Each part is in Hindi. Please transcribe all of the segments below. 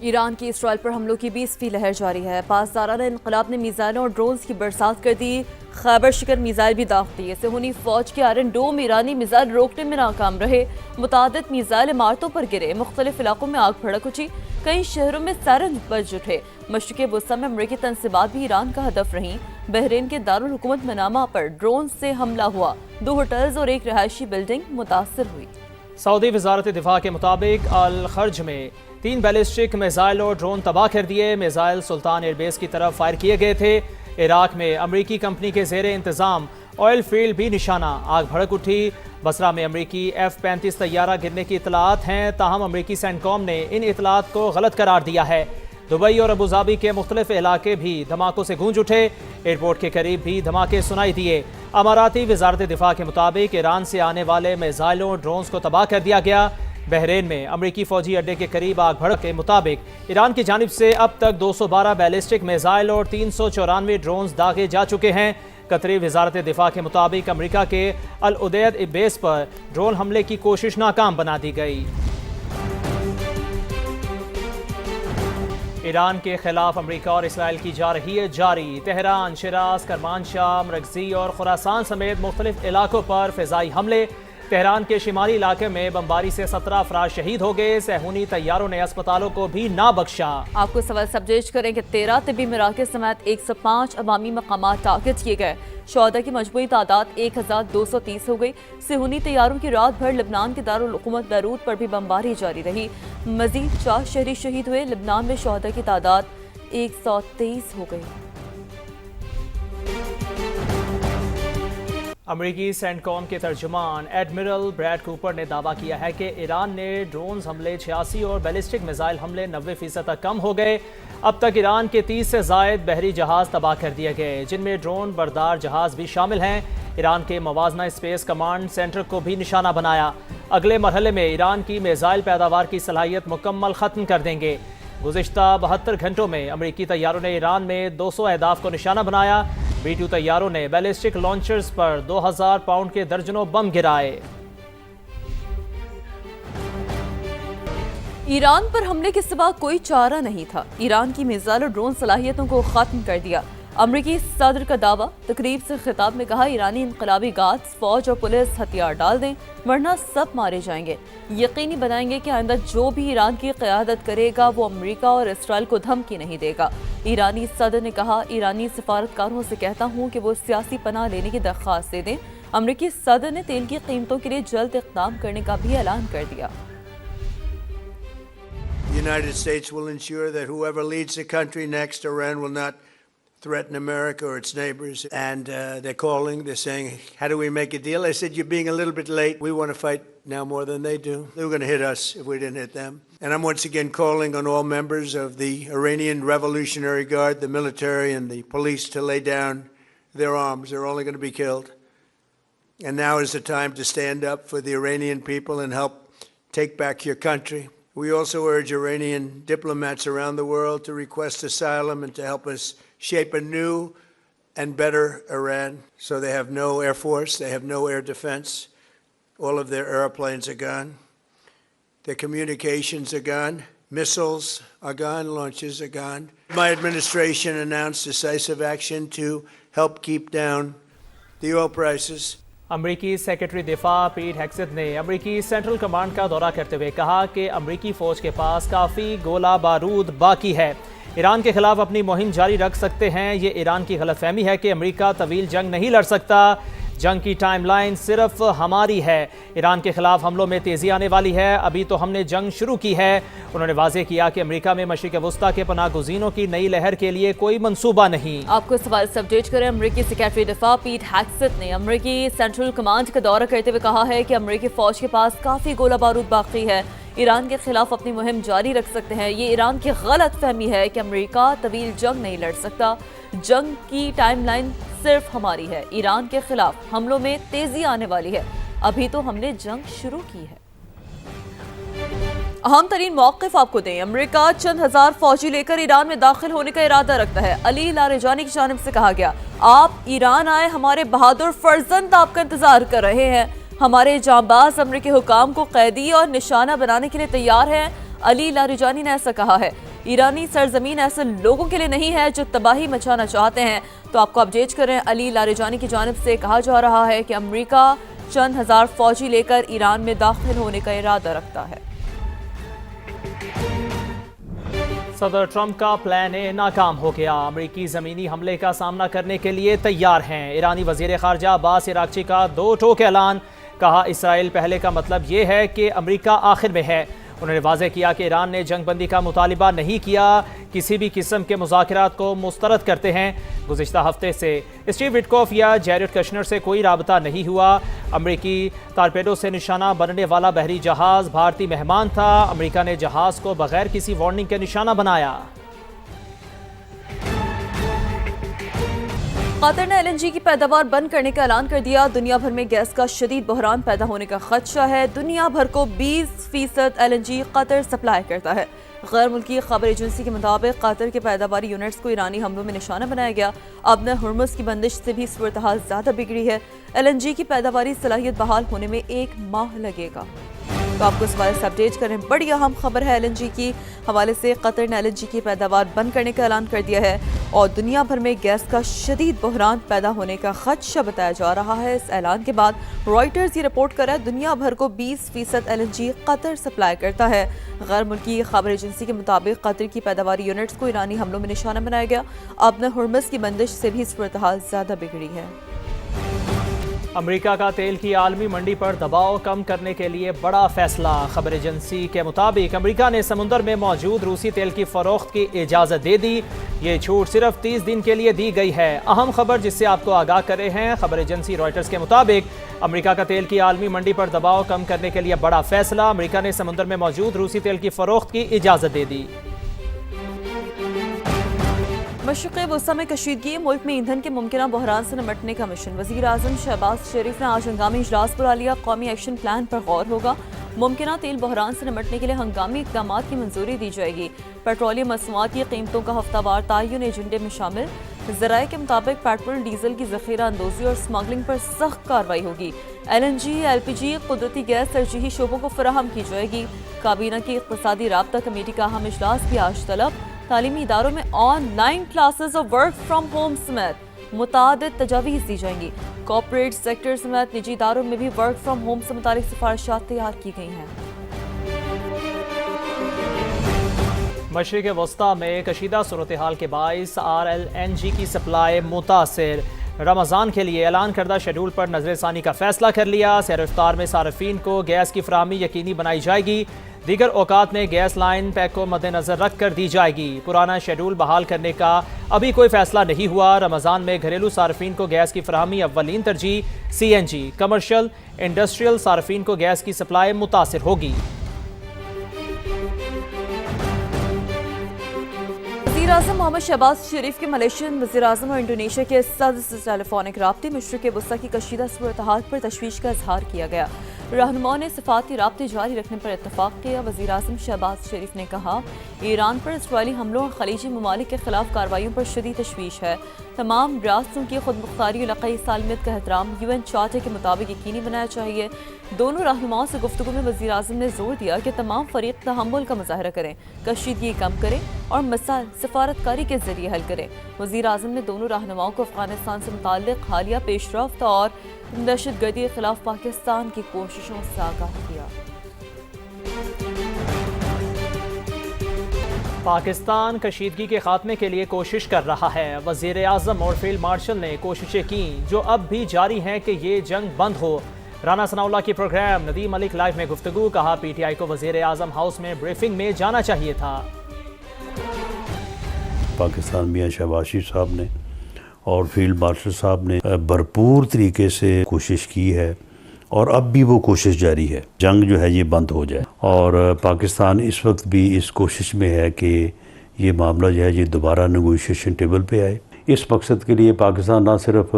ईरान की इसराइल पर हमलों की 20वीं लहर जारी है। पासदाराना इनकलाब ने मिसाइलों और ड्रोन्स की बरसात कर दी। खैबर शिकर मिसाइल भी दाग दिए। सिहूनी फौज के आयरन डोम ईरानी मिसाइल रोकने में नाकाम रहे। मुतादिद मिसाइल इमारतों पर गिरे। मुख्तलिफ इलाकों में आग भड़क उठी। कई शहरों में सायरन बज उठे। मशरिक़ वुस्ता में अमरीकी तंसीबात भी ईरान का हदफ रहीं। बहरीन के दारुल हुकूमत मनामा पर ड्रोन से हमला हुआ। 2 होटल्स और एक रहायशी बिल्डिंग मुतासर हुई। सऊदी वजारत दिफा के मुताबिक अल खर्ज में 3 बैलिस्टिक मिसाइल और ड्रोन तबाह कर दिए। मिसाइल सुल्तान एयरबेस की तरफ फायर किए गए थे। इराक में अमरीकी कंपनी के जेर इंतजाम ऑयल फील्ड भी निशाना। आग भड़क उठी। बसरा में अमरीकी F-35 तैयारा गिरने की इतलात हैं, ताहम अमरीकी सेंटकॉम ने इन इतलात को गलत करार दिया है। दुबई और अबूधाबी के मुख्तलिफ इलाके भी धमाकों से गूंज उठे। एयरपोर्ट के करीब भी धमाके सुनाई दिए। अमाराती वजारत दिफा के मुताबिक ईरान से आने वाले मिसाइलों और ड्रोन्स को तबाह कर दिया गया। बहरीन में अमरीकी फौजी अड्डे के करीब आग भड़क के मुताबिक ईरान की जानिब से अब तक 212 बैलिस्टिक मिसाइल और 394 ड्रोन्स दागे जा चुके हैं। कतरी वजारत दिफा के मुताबिक अमरीका के अल उदैद बेस पर ड्रोन हमले की कोशिश नाकाम बना दी गई। ईरान के खिलाफ अमरीका और इसराइल की जा रही है जारी। तेहरान, शिराज, करमानशाह, मरकजी और खुरासान समेत मुख्तलिफ इलाकों पर फिजाई हमले। तेहरान के शिमाली इलाके में बमबारी से 17 अफराद शहीद हो गए। सहूनी तैयारों ने अस्पतालों को भी ना बख्शा। आपको सवाल सबजेज करें कि 13 तिब्बी मराकज़ समेत 105 अवामी मकामात टारगेट किए गए। शोहदा की मजमूई तादाद 1230 हो गई। सिहूनी तैयारों की रात भर लबनान के दारुल हुकूमत बैरूत पर भी बमबारी जारी रही। मजीद 4 शहरी शहीद हुए। लबनान में शोहदा की तादाद 123 हो गई। अमरीकी सेंटकॉम के तर्जुमान एडमिरल ब्रैड कूपर ने दावा किया है कि ईरान ने ड्रोन हमले 86 और बैलिस्टिक मिसाइल हमले 90% तक कम हो गए। अब तक ईरान के 30 से ज़ायद बहरी जहाज़ तबाह कर दिए गए, जिनमें ड्रोन बरदार जहाज़ भी शामिल हैं। ईरान के मवाजना स्पेस कमांड सेंटर को भी निशाना बनाया। अगले मरहले में ईरान की मिसाइल पैदावार की सलाहियत मुकम्मल ख़त्म कर देंगे। गुज़िश्ता 72 घंटों में अमरीकी तैयारों ने ईरान में 200 अहदाफ को निशाना बनाया। B-2 तैयारों ने बैलिस्टिक लॉन्चर्स पर 2000 पाउंड के दर्जनों बम गिराए। ईरान पर हमले के सिवा कोई चारा नहीं था। ईरान की मिसाइल और ड्रोन सलाहियतों को खत्म कर दिया। अमरीकी सदर का दावा। तकरीब से खिताब में कहा, ईरानी इनकलाबी गार्ड्स, फौज और पुलिस हथियार डाल दें वरना सब मारे जाएंगे। यकीनी बनाएंगे कि आइंदा जो भी ईरान की क़यादत करेगा वो अमरीका और इसराइल को धमकी नहीं देगा। ईरानी सदर ने कहा, ईरानी सफारतकारों से कहता हूँ कि वो सियासी पनाह लेने की दरख्वास्त दे दें। अमरीकी सदर ने तेल की कीमतों के लिए जल्द इक़दाम करने का भी ऐलान कर दिया। The United States will ensure that whoever leads the country next, Iran will not threaten America or its neighbors. And they're calling, they're saying, how do we make a deal? I said, you're being a little bit late. We want to fight now more than they do. They were going to hit us if we didn't hit them. And I'm once again calling on all members of the Iranian Revolutionary Guard, the military and the police, to lay down their arms. They're only going to be killed. And now is the time to stand up for the Iranian people and help take back your country. We also urge Iranian diplomats around the world to request asylum and to help us shape a new and better Iran. So they have no air force, they have no air defense. All of their airplanes are gone. Their communications are gone. Missiles are gone, launches are gone. My administration announced decisive action to help keep down the oil prices. अमरीकी सेक्रेटरी दिफा पीट हेक्सेथ ने अमरीकी सेंट्रल कमांड का दौरा करते हुए कहा कि अमरीकी फ़ौज के पास काफ़ी गोला बारूद बाकी है। ईरान के खिलाफ अपनी मुहिम जारी रख सकते हैं। ये ईरान की गलतफहमी है कि अमरीका तवील जंग नहीं लड़ सकता। जंग की टाइमलाइन सिर्फ हमारी है। ईरान के खिलाफ हमलों में तेज़ी आने वाली है। अभी तो हमने जंग शुरू की है। उन्होंने वाज़ेह किया कि अमरीका में मशरिक़ वुस्ता के पनाह गुज़ीनों की नई लहर के लिए कोई मंसूबा नहीं। आपको सवाल सबजेज करें। अमरीकी सेक्रेटरी दिफा पीट हेक्सेथ ने अमरीकी सेंट्रल कमांड का दौरा करते हुए कहा है कि अमरीकी फ़ौज के पास काफ़ी गोला बारूद बाकी है। ईरान के खिलाफ अपनी मुहिम जारी रख सकते हैं। ये ईरान की गलत फहमी है कि अमरीका तवील जंग नहीं लड़ सकता। जंग की टाइमलाइन सिर्फ हमारी है। ईरान के खिलाफ हमलों में तेजी आने वाली है। अभी तो हमने जंग शुरू की है। अहम तरीन मौक़िफ़ आपको दें। अमरीका चंद हजार फौजी लेकर ईरान में दाखिल होने का इरादा रखता है। अली लारेजानी की जानिब से कहा गया, आप ईरान आए, हमारे बहादुर फर्जंद आपका इंतजार कर रहे हैं। हमारे जांबाज अमरीकी हुकाम को कैदी और निशाना बनाने के लिए तैयार हैं। अली लारेजानी ने ऐसा कहा है। ईरानी सरजमीन ऐसे लोगों के लिए नहीं है जो तबाही मचाना चाहते हैं। तो आपको अपडेट कर रहे हैं, अली लारिजानी की जानिब से कहा जा रहा है कि अमेरिका चंद हजार फौजी लेकर ईरान में दाखिल होने का इरादा रखता है। सदर ट्रंप का प्लान ए नाकाम हो गया। अमेरिकी ज़मीनी हमले का सामना करने के लिए तैयार हैं। ईरानी वज़ीर ख़ारजा अब्बास इराक़ची का दो टोक ऐलान। कहा इसराइल पहले का मतलब ये है कि अमेरिका आखिर में है। उन्होंने वाज़ेह किया कि ईरान ने जंग बंदी का मुतालिबा नहीं किया, किसी भी किस्म के मुज़ाकरात को मुस्तरद करते हैं। गुज़िश्ता हफ्ते से स्टीव विटकॉफ या जैरेड कश्नर से कोई राबता नहीं हुआ। अमरीकी टारपेडो से निशाना बनने वाला बहरी जहाज़ भारतीय मेहमान था। अमरीका ने जहाज़ को बगैर किसी वार्निंग के निशाना बनाया। कतर ने LNG की पैदावार बंद करने का ऐलान कर दिया। दुनिया भर में गैस का शदीद बहरान पैदा होने का खदशा है। दुनिया भर को 20% LNG कतर सप्लाई करता है। गैर मुल्की खबर एजेंसी के मुताबिक कतर के पैदावारी यूनिट्स को ईरानी हमलों में निशाना बनाया गया। अब न हुर्मुज़ की बंदिश से भी सूरत-ए-हाल ज़्यादा बिगड़ी है। LNG की पैदावारी सलाहियत बहाल होने में 1 माह लगेगा। तो आपको इस बारे से अपडेट करें, बड़ी अहम खबर है LNG की हवाले से। कतर ने LNG की पैदावार बंद करने का ऐलान कर दिया है और दुनिया भर में गैस का शदीद बहरान पैदा होने का खदशा बताया जा रहा है। इस ऐलान के बाद रॉयटर्स ये रिपोर्ट कर रहा है दुनिया भर को 20% LNG कतर सप्लाई करता है। गैर मुल्की खबर एजेंसी के मुताबिक कतर की पैदावारी यूनिट्स को ईरानी हमलों में निशाना बनाया गया। अब न हुर्मुज़ की बंदिश से भी सूरत-ए-हाल ज़्यादा बिगड़ी है। अमेरिका का तेल की आलमी मंडी पर दबाव कम करने के लिए बड़ा फैसला। खबर एजेंसी के मुताबिक अमेरिका ने समुद्र में मौजूद रूसी तेल की फरोख्त की इजाज़त दे दी। ये छूट सिर्फ 30 दिन के लिए दी गई है। अहम खबर जिससे आपको आगाह कर रहे हैं, खबर एजेंसी रॉयटर्स के मुताबिक अमेरिका का तेल की आलमी मंडी पर दबाव कम करने के लिए बड़ा फैसला। अमेरिका ने समुद्र में मौजूद रूसी तेल की फरोख्त की इजाज़त दे दी। मशरिक़ वस्ता में कशीदगी, मुल्क में ईंधन के मुमकिन बहरान से निपटने का मिशन। वज़ीर आज़म शहबाज शरीफ ने आज हंगामी इजलास बुला लिया। कौमी एक्शन प्लान पर गौर होगा। मुमकिन तेल बहरान से निपटने के लिए हंगामी इक़दामात की मंजूरी दी जाएगी। पेट्रोलियम मसनूआत की कीमतों का हफ्तावार तयन एजेंडे में शामिल। ज़राए के मुताबिक पेट्रोल डीजल की ज़ख़ीरा अंदोज़ी और स्मगलिंग पर सख्त कार्रवाई होगी। LNG, LPG, कुदरती गैस तरजीही शोबों को फराहम की जाएगी। काबीना की इक़्तिसादी राब्ता कमेटी का अहम इजलास भी आज तलब। तालीमी इदारों में ऑनलाइन क्लासेस और वर्क फ्राम होम समेत मुतादिद तजावीज़ दी जाएंगी। कॉर्पोरेट सेक्टर समेत निजी इदारोों में भी वर्क फ्राम होम से मुतालिक सिफारिशात तैयार की गई हैं। मशरिक़ वस्ता में कशीदा सूरत हाल के बाइस RLNG की सप्लाई मुतासिर। रमज़ान के लिए ऐलान करदा शेड्यूल पर नज़रसानी का फैसला कर लिया। सहर इफ्तार में सार्फिन को गैस की फराहमी यकीनी बनाई जाएगी। दीगर औकात में गैस लाइन पैक को मद्देनजर रख कर दी जाएगी। पुराना शेड्यूल बहाल करने का अभी कोई फैसला नहीं हुआ। रमज़ान में घरेलू सार्फिन को गैस की फराहमी अव्वलीन तरजीह। CNG, कमर्शियल इंडस्ट्रियल सार्फिन को गैस की सप्लाई मुतासिर होगी। वज़ीर आज़म मोहम्मद शहबाज शरीफ के मलेशियन वज़ीर आज़म और इंडोनेशिया के सदर से टेलीफोनिक राब्ते मशरिक़ वस्ता की कशीदा सूरत-ए-हाल पर तशवीश का इजहार किया गया। रहनुमाओं ने सिफाती राब्ते जारी रखने पर इत्तफाक किया। वज़ीर आज़म शहबाज शरीफ ने कहा ईरान पर इसराइली हमलों और खलीजी ममालिक के खिलाफ कार्रवाइयों पर शदीद तशवीश है। तमाम रियासतों की खुद मुख्तारी और इलाक़ाई सालमियत का एहतराम UN चार्टर के मुताबिक यकीनी बनाना चाहिए। दोनों रहनुमाओं से गुफ्तगू में वज़ीर आज़म ने जोर दिया कि तमाम फ़रीक़ तहम्मुल का मुज़ाहरा करें, कशीदगी कम करें और मसाइल सिफारतकारी के ज़रिए हल करें। वज़ीर आज़म ने दोनों रहनुमाओं को अफ़गानिस्तान से मुताल्लिक़ हालिया पेशरफ्त और दहशतगर्दी के खिलाफ पाकिस्तान की कोशिशों से आगाह किया। पाकिस्तान कशीदगी के खात्मे के लिए कोशिश कर रहा है। वज़ीर आज़म और फील्ड मार्शल ने कोशिशें की जो अब भी जारी हैं कि ये जंग बंद हो। राना सनाउल्लाह की प्रोग्राम नदीम मलिक लाइव में गुफ्तगू। कहा PTI को वज़ीर आज़म हाउस में ब्रीफिंग में जाना चाहिए था। पाकिस्तान मियां शहबाज शरीफ साहब ने और फील्ड मार्शल साहब ने भरपूर तरीके से कोशिश की है और अब भी वो कोशिश जारी है, जंग जो है ये बंद हो जाए। और पाकिस्तान इस वक्त भी इस कोशिश में है कि ये मामला जो है ये दोबारा नेगोशिएशन टेबल पे आए। इस मकसद के लिए पाकिस्तान ना सिर्फ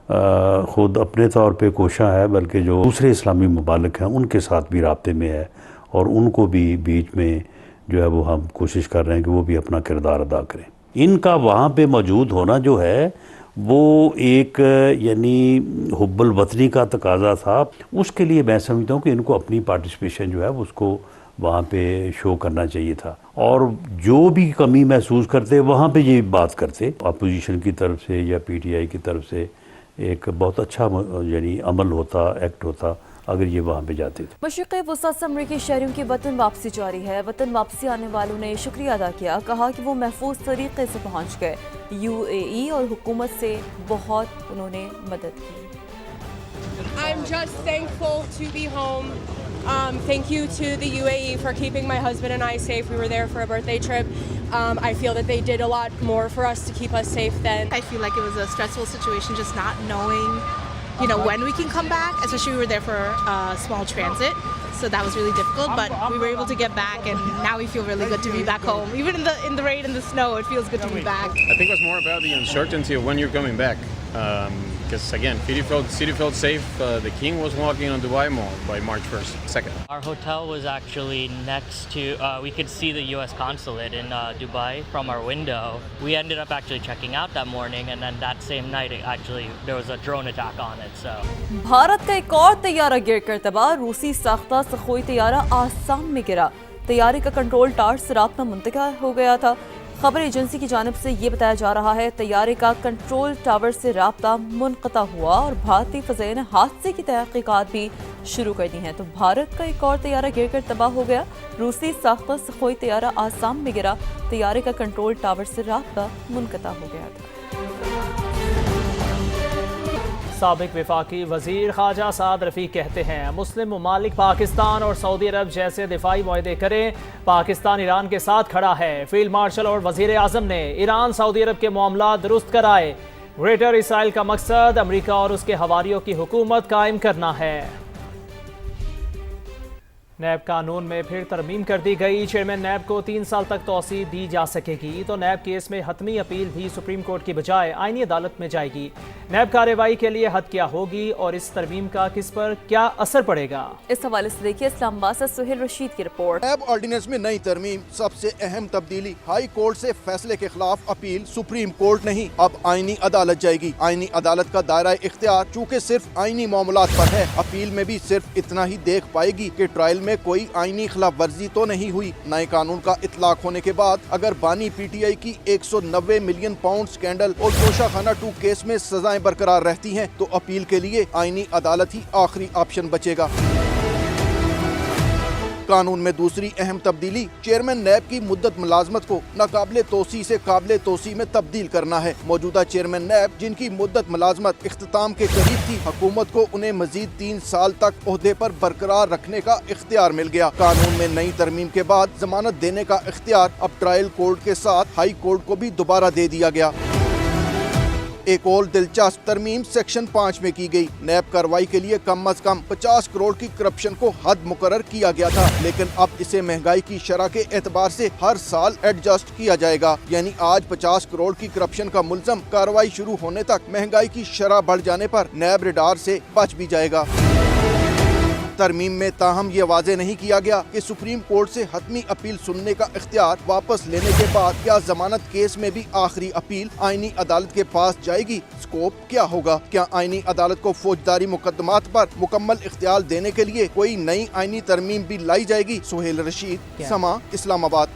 ख़ुद अपने तौर पे कोशा है बल्कि जो दूसरे इस्लामी ममालिक हैं उनके साथ भी राब्ते में है और उनको भी बीच में जो है वो हम कोशिश कर रहे हैं कि वो भी अपना किरदार अदा करें। इनका वहाँ पे मौजूद होना जो है वो एक यानी हुब्बुल वतनी का तकाजा था। उसके लिए मैं समझता हूँ कि इनको अपनी पार्टिसिपेशन जो है उसको वहाँ पे शो करना चाहिए था, और जो भी कमी महसूस करते वहाँ पे ये बात करते। अपोजिशन की तरफ से या पीटीआई की तरफ से एक बहुत अच्छा यानी अमल होता, एक्ट होता अगर ये वहाँ पे जाते थे। मशरिक़ वसत से अमरीकी शहरियों की वतन वापसी जारी है। वतन वापसी आने वालों ने शुक्रिया अदा किया, कहा कि वो महफूज तरीके से पहुँच गए। UAE और हुकूमत से बहुत उन्होंने मदद की। I'm just thankful to be home. Thank you to the UAE for keeping my husband and I safe. We were there for a birthday trip. I feel that they did a lot more for us to keep us safe then. I feel like it was a stressful situation just not knowing, when we can come back, especially we were there for a small transit. So that was really difficult, but we were able to get back, and now we feel really good to be back home. Even in the rain and the snow, it feels good to be back. I think it was more about the uncertainty of when you're coming back. Because again, city felt safe. The king was walking on Dubai Mall by March 1st, 2nd. Our hotel was actually next to, we could see the US consulate in Dubai from our window. We ended up actually checking out that morning, and then that same night, there was a drone attack on it, so. Bharat का एक और तैयारा गिर कर तबाह। रूसी साख्ता सखोई तैयारा आसाम में गिरा। तैयारे का कंट्रोल टावर से राब्ता मुंतका हो गया था। खबर एजेंसी की जानिब से ये बताया जा रहा है तैयारे का कंट्रोल टावर से राब्ता मुनक़ता हुआ और भारतीय फ़ज़ाइया ने हादसे की तहक़ीक़ात भी शुरू कर दी हैं। तो भारत का एक और तैयारा गिरकर तबाह हो गया। रूसी साख्ता सखोई तैयारा आसाम में गिरा। तैयारे का कंट्रोल टावर से राब्ता मुनक़ता हो गया था। साबिक वफाकी वज़ीर ख़ारजा साद रफ़ीक कहते हैं मुस्लिम ममालिक पाकिस्तान और सऊदी अरब जैसे दिफाई मुआहदे करें। पाकिस्तान ईरान के साथ खड़ा है। फील्ड मार्शल और वज़ीर आज़म ने ईरान सऊदी अरब के मामला दुरुस्त कराए। ग्रेटर इसराइल का मकसद अमरीका और उसके हवारियों की हुकूमत कायम करना है। नैब कानून में फिर तरमीम कर दी गई। चेयरमैन नैब को 3 साल तक तौसी दी जा सकेगी। तो नैब केस में हतमी अपील भी सुप्रीम कोर्ट की बजाय आईनी अदालत में जाएगी। नैब कार्रवाई के लिए हद क्या होगी और इस तरमीम का किस पर क्या असर पड़ेगा, इस हवाले से देखिए इस्लामाबाद से सुहेल रशीद की रिपोर्ट। नैब ऑर्डिनेंस में नई तरमीम। सबसे अहम तब्दीली, हाई कोर्ट से फैसले के खिलाफ अपील सुप्रीम कोर्ट नहीं, अब आईनी अदालत जाएगी। आईनी अदालत का दायरा इख्तियार चूँकि सिर्फ आईनी मामलात पर है, अपील में भी सिर्फ इतना ही देख पाएगी कि ट्रायल में कोई आईनी खिलाफ वर्जी तो नहीं हुई। नए कानून का इतलाक होने के बाद अगर बानी पीटीआई की 190 मिलियन पाउंड स्कैंडल और तोशाखाना 2 केस में सजाएं बरकरार रहती हैं, तो अपील के लिए आईनी अदालत ही आखिरी ऑप्शन बचेगा। कानून में दूसरी अहम तब्दीली, चेयरमैन नैब की मुद्दत मुलाजमत को नाकाबिले तोसी से काबिले तोसी में तब्दील करना है। मौजूदा चेयरमैन नैब जिनकी मुद्दत मुलाजमत इख्तिताम के करीब थी, हुकूमत को उन्हें मजीद 3 साल तक ओहदे पर बरकरार रखने का इख्तियार मिल गया। कानून में नई तरमीम के बाद जमानत देने का इख्तियार अब ट्रायल कोर्ट के साथ हाई कोर्ट को भी दोबारा दे दिया गया। एक और दिलचस्प तरमीम सेक्शन 5 में की गई। नैब कार्रवाई के लिए कम अज कम 50 करोड़ की करप्शन को हद मुकर्रर किया गया था, लेकिन अब इसे महंगाई की शरह के एतबार से हर साल एडजस्ट किया जाएगा। यानी आज 50 करोड़ की करप्शन का मुल्ज़म कार्रवाई शुरू होने तक महंगाई की शरह बढ़ जाने पर नैब रिडार से बच भी जाएगा। तरमीम में ताहम ये वाजे नहीं किया गया कि सुप्रीम कोर्ट से हतमी अपील सुनने का इख्तियार वापस लेने के बाद क्या जमानत केस में भी आखिरी अपील आईनी अदालत के पास जाएगी। स्कोप क्या होगा? क्या आईनी अदालत को फौजदारी मुकदमात पर मुकम्मल इख्तियार देने के लिए कोई नई आईनी तरमीम भी लाई जाएगी? सुहेल रशीद, समा, इस्लामाबाद।